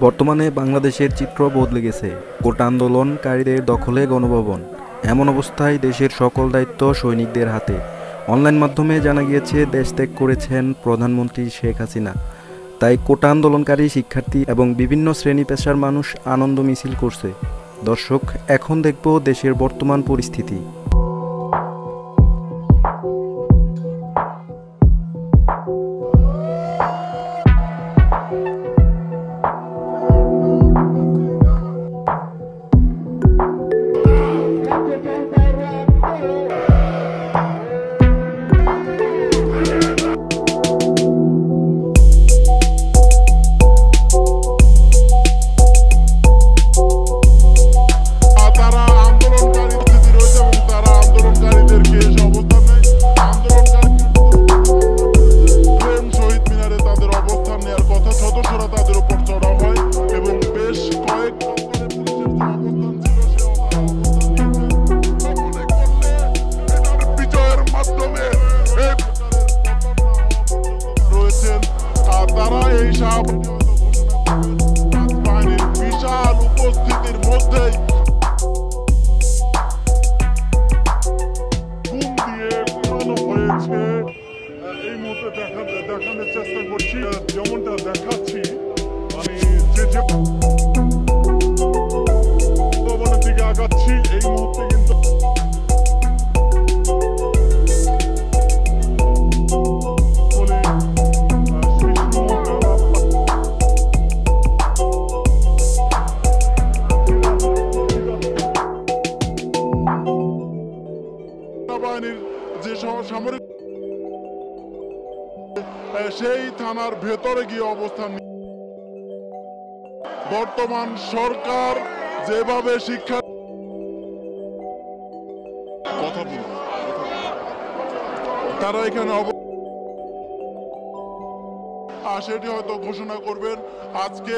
বর্তমানে বাংলাদেশের চিত্র বদলে গেছে। কোটা আন্দোলনকারীদের দখলে গণভবন। এমন অবস্থায় দেশের সকল দায়িত্ব সৈনিকদের হাতে। অনলাইন মাধ্যমে জানা গিয়েছে দেশ ত্যাগ করেছেন প্রধানমন্ত্রী শেখ হাসিনা। তাই কোটা আন্দোলনকারী শিক্ষার্থী এবং বিভিন্ন শ্রেণী পেশার মানুষ আনন্দ মিছিল করছে। দর্শক, এখন দেখব দেশের বর্তমান পরিস্থিতি। বিশাল উপস্থিতির মধ্যেই ঘুম দিয়ে ঘুরানো হয়েছে। এই মুহূর্তে দেখানোর চেষ্টা করছি, যেমনটা দেখাচ্ছি আমি যে ভবনের দিকে আগাচ্ছি এই মুহূর্তে কিন্তু বাহিনীর যে সামরিক সেই থানার ভেতরে গিয়ে অবস্থান। বর্তমান সরকার যেভাবে শিক্ষা কথা বল তারা এখানে সেটি হয়তো ঘোষণা করবেন আজকে।